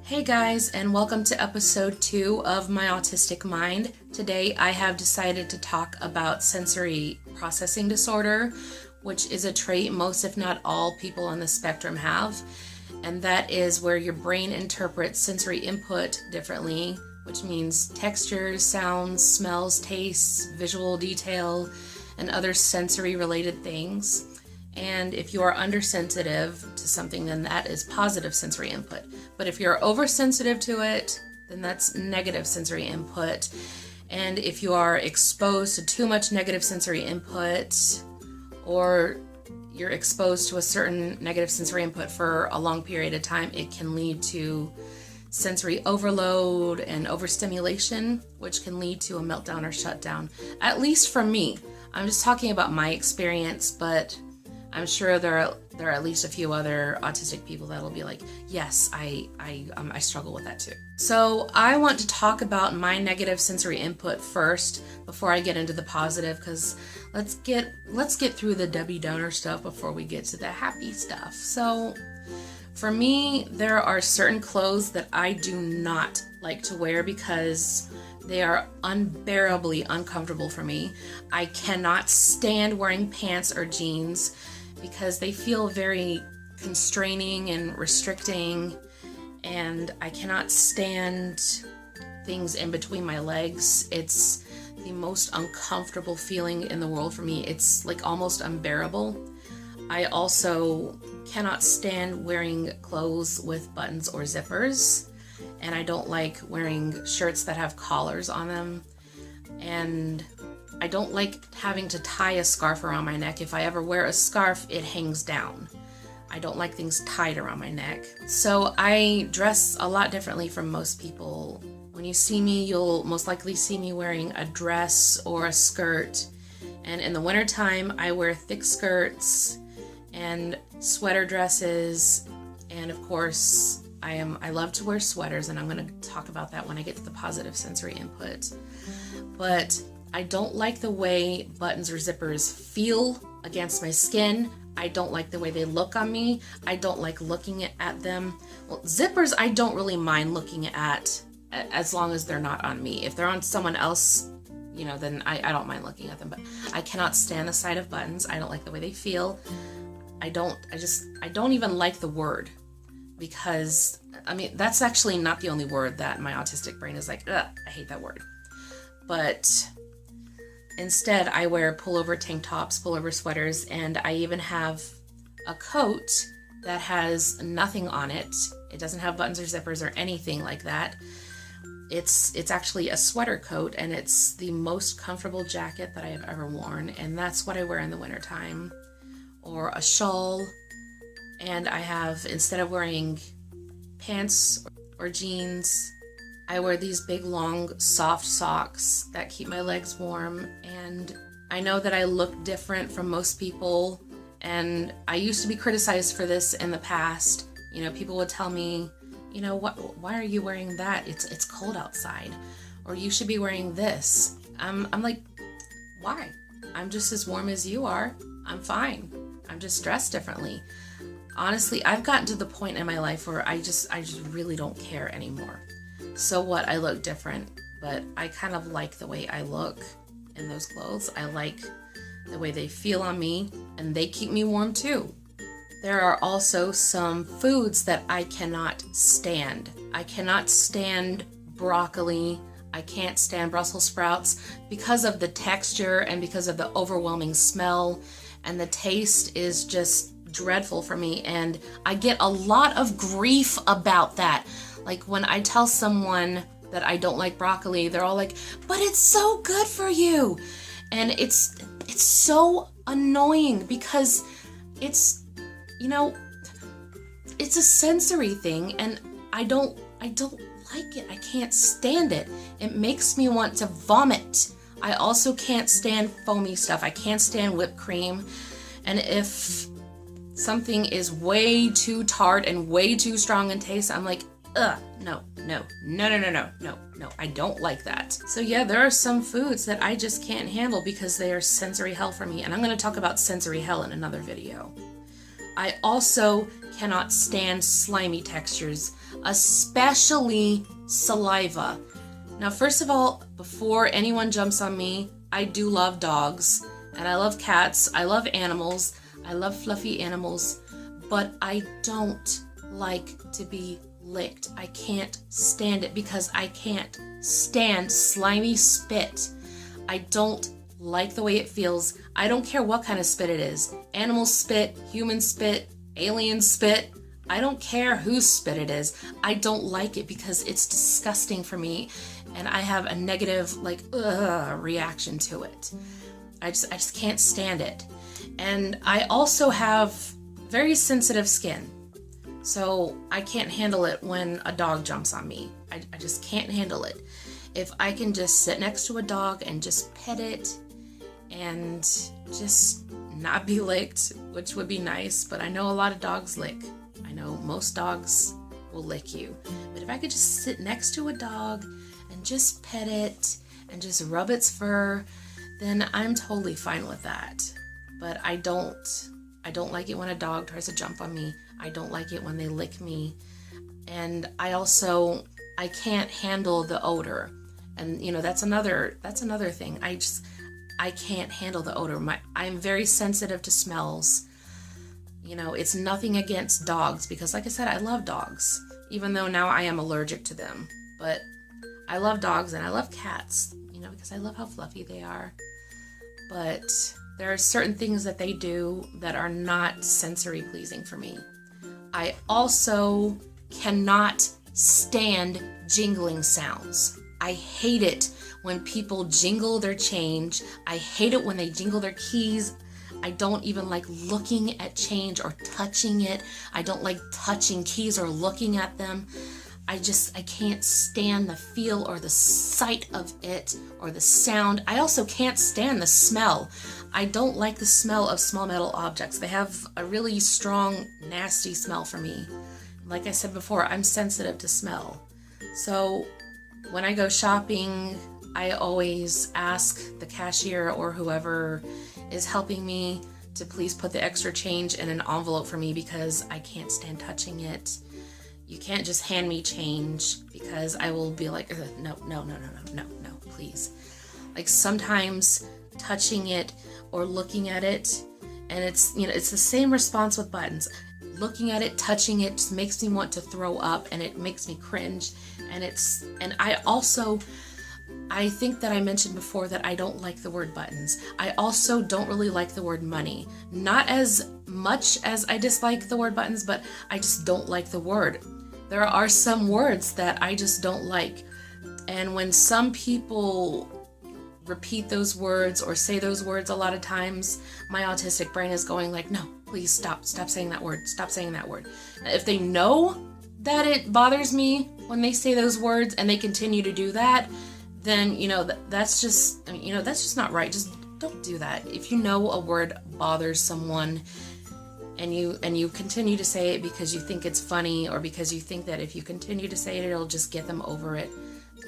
Hey guys, and welcome to episode 2 of My Autistic Mind. Today I have decided to talk about sensory processing disorder, which is a trait most, if not all, people on the spectrum have. And that is where your brain interprets sensory input differently, which means textures, sounds, smells, tastes, visual detail, and other sensory related things. And if you are undersensitive to something, then that is positive sensory input. But if you're oversensitive to it, then that's negative sensory input. And if you are exposed to too much negative sensory input, or you're exposed to a certain negative sensory input for a long period of time, it can lead to sensory overload and overstimulation, which can lead to a meltdown or shutdown. At least for me. I'm just talking about my experience, but I'm sure there are at least a few other autistic people that'll be like, yes, I struggle with that too. So I want to talk about my negative sensory input first before I get into the positive, because let's get through the Debbie Downer stuff before we get to the happy stuff. So for me, there are certain clothes that I do not like to wear because they are unbearably uncomfortable for me. I cannot stand wearing pants or jeans because they feel very constraining and restricting, and I cannot stand things in between my legs. It's the most uncomfortable feeling in the world for me. It's like almost unbearable. I also cannot stand wearing clothes with buttons or zippers, and I don't like wearing shirts that have collars on them, and I don't like having to tie a scarf around my neck. If I ever wear a scarf, it hangs down. I don't like things tied around my neck. So I dress a lot differently from most people. When you see me, you'll most likely see me wearing a dress or a skirt. And in the wintertime, I wear thick skirts and sweater dresses. And of course, I love to wear sweaters, and I'm going to talk about that when I get to the positive sensory input. But I don't like the way buttons or zippers feel against my skin. I don't like the way they look on me. I don't like looking at them. Well, zippers I don't really mind looking at as long as they're not on me. If they're on someone else, then I don't mind looking at them. But I cannot stand the sight of buttons. I don't like the way they feel. I don't even like the word, because, that's actually not the only word that my autistic brain is like, ugh, I hate that word. But instead, I wear pullover tank tops, pullover sweaters, and I even have a coat that has nothing on it. It doesn't have buttons or zippers or anything like that. It's actually a sweater coat, and it's the most comfortable jacket that I have ever worn, and that's what I wear in the wintertime. Or a shawl, and I have, instead of wearing pants or jeans, I wear these big, long, soft socks that keep my legs warm. And I know that I look different from most people, and I used to be criticized for this in the past. People would tell me, why are you wearing that? It's cold outside. Or you should be wearing this. I'm like, why? I'm just as warm as you are. I'm fine. I'm just dressed differently. Honestly, I've gotten to the point in my life where I just really don't care anymore. So what? I look different, but I kind of like the way I look in those clothes. I like the way they feel on me, and they keep me warm too. There are also some foods that I cannot stand. I cannot stand broccoli. I can't stand Brussels sprouts because of the texture and because of the overwhelming smell, and the taste is just dreadful for me, and I get a lot of grief about that. Like when I tell someone that I don't like broccoli, they're all like, but it's so good for you. And it's so annoying because it's a sensory thing, and I don't like it. I can't stand it. It makes me want to vomit. I also can't stand foamy stuff. I can't stand whipped cream. And if something is way too tart and way too strong in taste, I'm like, ugh, no, I don't like that. So yeah, there are some foods that I just can't handle because they are sensory hell for me, and I'm going to talk about sensory hell in another video. I also cannot stand slimy textures. especially saliva. Now, first of all, before anyone jumps on me, I do love dogs, and I love cats, I love animals, I love fluffy animals, but I don't like to be licked. I can't stand it because I can't stand slimy spit. I don't like the way it feels. I don't care what kind of spit it is. Animal spit, human spit, alien spit. I don't care whose spit it is. I don't like it because it's disgusting for me, and I have a negative reaction to it. I just can't stand it. And I also have very sensitive skin. So I can't handle it when a dog jumps on me. I just can't handle it. If I can just sit next to a dog and just pet it and just not be licked, which would be nice, but I know a lot of dogs lick. I know most dogs will lick you. But if I could just sit next to a dog and just pet it and just rub its fur, then I'm totally fine with that. But I don't like it when a dog tries to jump on me. I don't like it when they lick me. And I can't handle the odor. And that's another thing. I can't handle the odor. I'm very sensitive to smells. It's nothing against dogs because, like I said, I love dogs, even though now I am allergic to them. But I love dogs and I love cats, because I love how fluffy they are. But there are certain things that they do that are not sensory pleasing for me. I also cannot stand jingling sounds. I hate it when people jingle their change. I hate it when they jingle their keys. I don't even like looking at change or touching it. I don't like touching keys or looking at them. I can't stand the feel or the sight of it or the sound. I also can't stand the smell. I don't like the smell of small metal objects. They have a really strong, nasty smell for me. Like I said before, I'm sensitive to smell. So when I go shopping, I always ask the cashier or whoever is helping me to please put the extra change in an envelope for me because I can't stand touching it. You can't just hand me change because I will be like, no, please. Like sometimes touching it or looking at it, and it's the same response with buttons. Looking at it, touching it just makes me want to throw up, and it makes me cringe. And I think that I mentioned before that I don't like the word buttons. I also don't really like the word money. Not as much as I dislike the word buttons, but I just don't like the word. There are some words that I just don't like. And when some people repeat those words or say those words a lot of times, my autistic brain is going like, no, please stop saying that word. Stop saying that word. If they know that it bothers me when they say those words and they continue to do that, then, that's just not right. Just don't do that. If you know a word bothers someone and you continue to say it because you think it's funny or because you think that if you continue to say it, it'll just get them over it,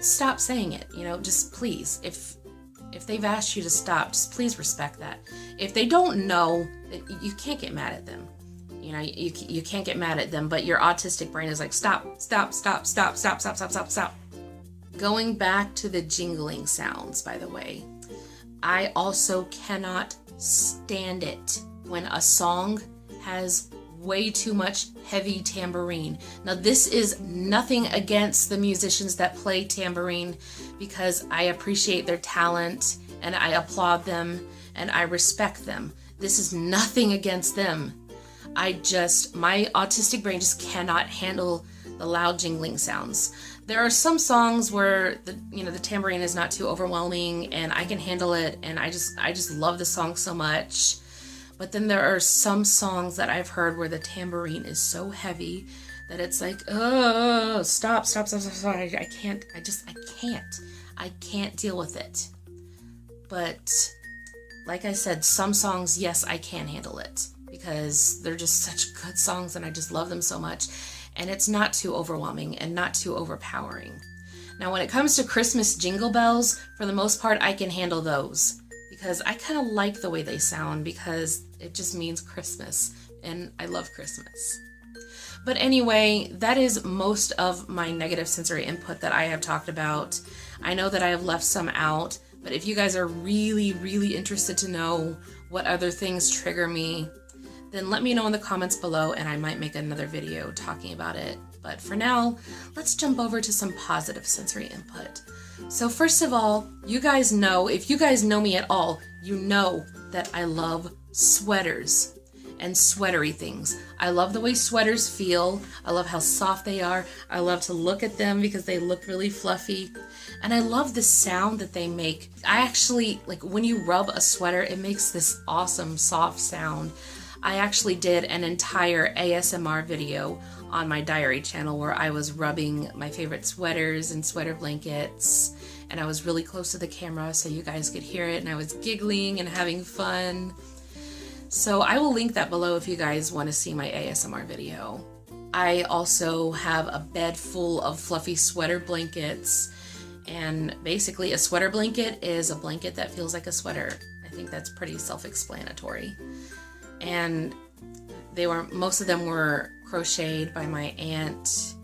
stop saying it. Just please, if they've asked you to stop, just please respect that. If they don't know, you can't get mad at them. You can't get mad at them, but your autistic brain is like, stop. Going back to the jingling sounds, by the way, I also cannot stand it when a song has way too much heavy tambourine. Now, this is nothing against the musicians that play tambourine because I appreciate their talent and I applaud them and I respect them. This is nothing against them. My autistic brain just cannot handle the loud jingling sounds. There are some songs where the tambourine is not too overwhelming and I can handle it and I just love the song so much. But then there are some songs that I've heard where the tambourine is so heavy that it's like, oh, stop. I can't deal with it. But like I said, some songs, yes, I can handle it because they're just such good songs and I just love them so much. And it's not too overwhelming and not too overpowering. Now, when it comes to Christmas jingle bells, for the most part, I can handle those because I kind of like the way they sound because it just means Christmas and I love Christmas. But anyway, that is most of my negative sensory input that I have talked about. I know that I have left some out, but if you guys are really, really interested to know what other things trigger me, then let me know in the comments below and I might make another video talking about it. But for now, let's jump over to some positive sensory input. So first of all, you guys know, if you guys know me at all, you know that I love sweaters and sweatery things. I love the way sweaters feel. I love how soft they are. I love to look at them because they look really fluffy. And I love the sound that they make. I actually, like when you rub a sweater, it makes this awesome soft sound. I actually did an entire ASMR video on my diary channel where I was rubbing my favorite sweaters and sweater blankets, and I was really close to the camera so you guys could hear it, and I was giggling and having fun. So I will link that below if you guys want to see my ASMR video. I also have a bed full of fluffy sweater blankets, and basically a sweater blanket is a blanket that feels like a sweater. I think that's pretty self-explanatory. And most of them were crocheted by my aunt,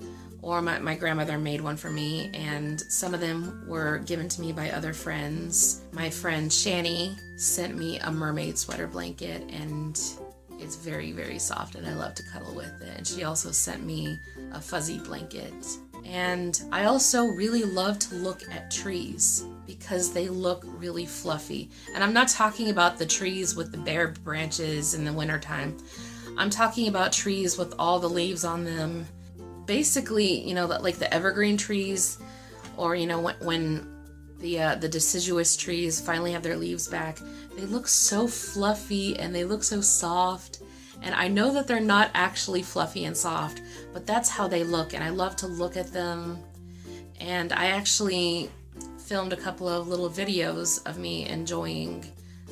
or my grandmother made one for me, and some of them were given to me by other friends. My friend Shani sent me a mermaid sweater blanket, and it's very, very soft and I love to cuddle with it. And she also sent me a fuzzy blanket. And I also really love to look at trees because they look really fluffy. And I'm not talking about the trees with the bare branches in the wintertime. I'm talking about trees with all the leaves on them. Basically, you know, like the evergreen trees, or, you know, when the deciduous trees finally have their leaves back, they look so fluffy and they look so soft. And I know that they're not actually fluffy and soft, but that's how they look, and I love to look at them. And I actually filmed a couple of little videos of me enjoying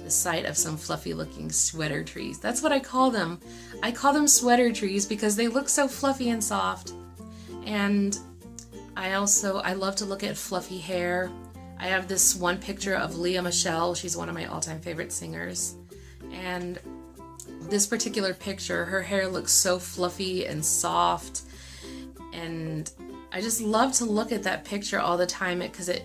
the sight of some fluffy looking sweater trees. That's what I call them. I call them sweater trees because they look so fluffy and soft. And I love to look at fluffy hair. I have this one picture of Leah Michelle. She's one of my all-time favorite singers. And this particular picture, her hair looks so fluffy and soft, and I just love to look at that picture all the time because it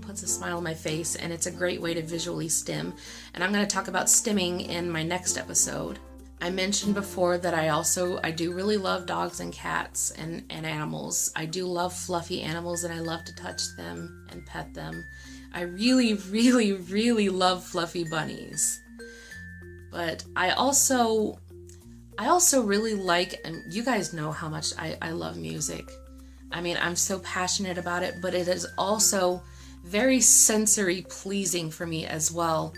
puts a smile on my face, and it's a great way to visually stim. And I'm going to talk about stimming in my next episode. I mentioned before that I do really love dogs and cats and animals. I do love fluffy animals, and I love to touch them and pet them. I really, really, really love fluffy bunnies. But I also really like, and you guys know how much I love music. I mean, I'm so passionate about it, but it is also very sensory pleasing for me as well.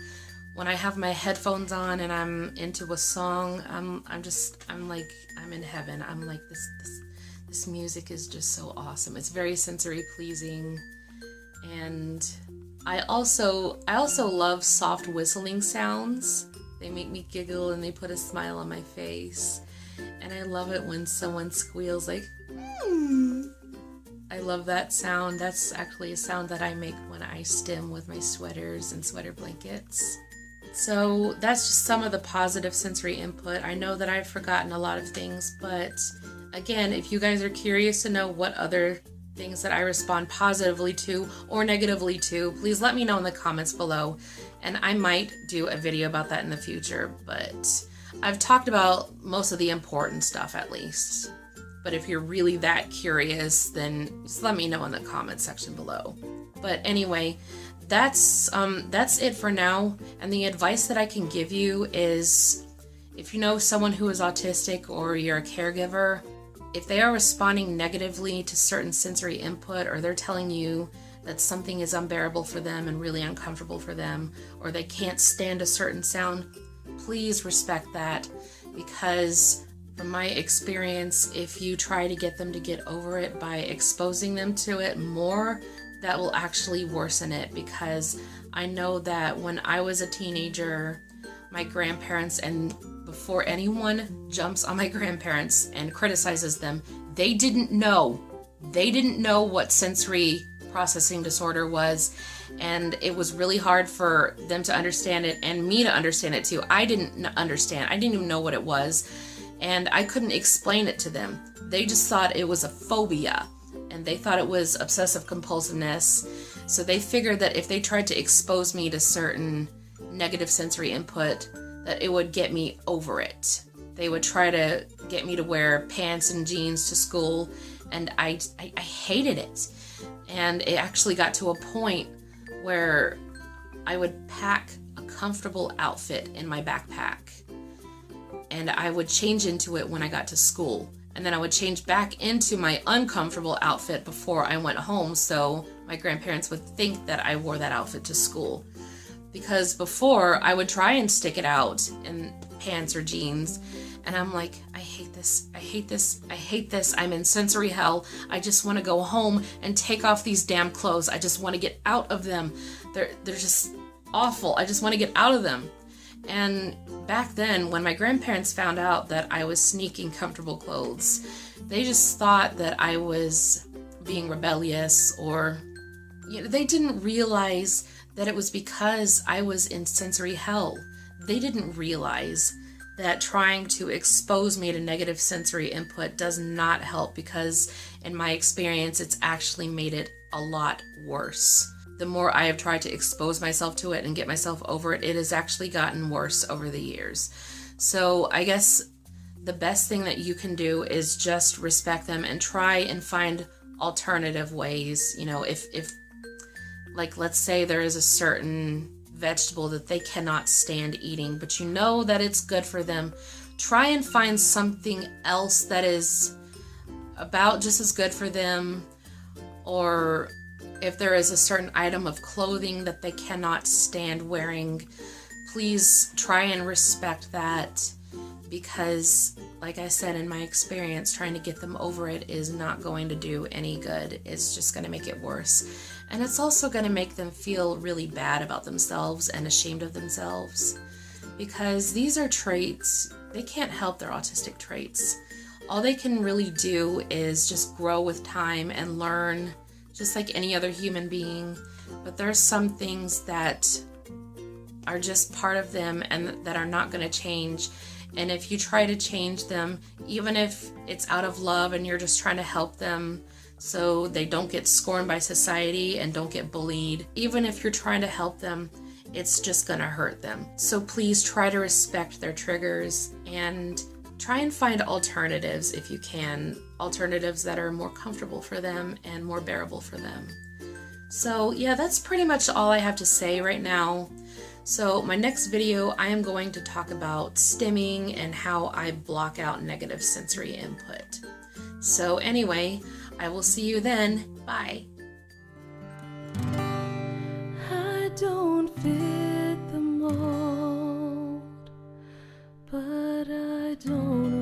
When I have my headphones on and I'm into a song, I'm in heaven. I'm like, this music is just so awesome. It's very sensory pleasing. And I also love soft whistling sounds. They make me giggle and they put a smile on my face. And I love it when someone squeals like, I love that sound. That's actually a sound that I make when I stim with my sweaters and sweater blankets. So that's just some of the positive sensory input. I know that I've forgotten a lot of things, but again, if you guys are curious to know what other things that I respond positively to or negatively to, please let me know in the comments below, and I might do a video about that in the future. But I've talked about most of the important stuff at least. But if you're really that curious, then just let me know in the comment section below. But anyway, that's it for now. And the advice that I can give you is, if you know someone who is autistic or you're a caregiver, if they are responding negatively to certain sensory input, or they're telling you that something is unbearable for them and really uncomfortable for them, or they can't stand a certain sound, please respect that, because from my experience, if you try to get them to get over it by exposing them to it more, that will actually worsen it. Because I know that when I was a teenager, my grandparents, and before anyone jumps on my grandparents and criticizes them, they didn't know what sensory processing disorder was, and it was really hard for them to understand it and me to understand it too. I didn't understand. I didn't even know what it was, and I couldn't explain it to them. they just thought it was a phobia, and they thought it was obsessive compulsiveness. So they figured that if they tried to expose me to certain negative sensory input, that it would get me over it. They would try to get me to wear pants and jeans to school, and I hated it. And it actually got to a point where I would pack a comfortable outfit in my backpack, and I would change into it when I got to school. And then I would change back into my uncomfortable outfit before I went home, so my grandparents would think that I wore that outfit to school. Because before, I would try and stick it out in pants or jeans, and I'm like, I hate this, I hate this, I hate this, I'm in sensory hell. I just want to go home and take off these damn clothes. I just want to get out of them. They're just awful. I just want to get out of them. And back then, when my grandparents found out that I was sneaking comfortable clothes, they just thought that I was being rebellious, or they didn't realize that it was because I was in sensory hell. They didn't realize that trying to expose me to negative sensory input does not help, because in my experience, it's actually made it a lot worse. The more I have tried to expose myself to it and get myself over it, it has actually gotten worse over the years. So I guess the best thing that you can do is just respect them and try and find alternative ways. If like, let's say there is a certain vegetable that they cannot stand eating, but you know that it's good for them, try and find something else that is about just as good for them. Or if there is a certain item of clothing that they cannot stand wearing, please try and respect that, because like I said, in my experience, trying to get them over it is not going to do any good. It's just going to make it worse. And it's also going to make them feel really bad about themselves and ashamed of themselves, because these are traits. They can't help their autistic traits. All they can really do is just grow with time and learn, just like any other human being. But there's some things that are just part of them and that are not going to change. And if you try to change them, even if it's out of love and you're just trying to help them so they don't get scorned by society and don't get bullied, even if you're trying to help them, it's just going to hurt them. So please try to respect their triggers and try and find alternatives if you can. Alternatives that are more comfortable for them and more bearable for them. So yeah, that's pretty much all I have to say right now. So my next video, I am going to talk about stimming and how I block out negative sensory input. So anyway, I will see you then. Bye. I don't fit the mold, but I don't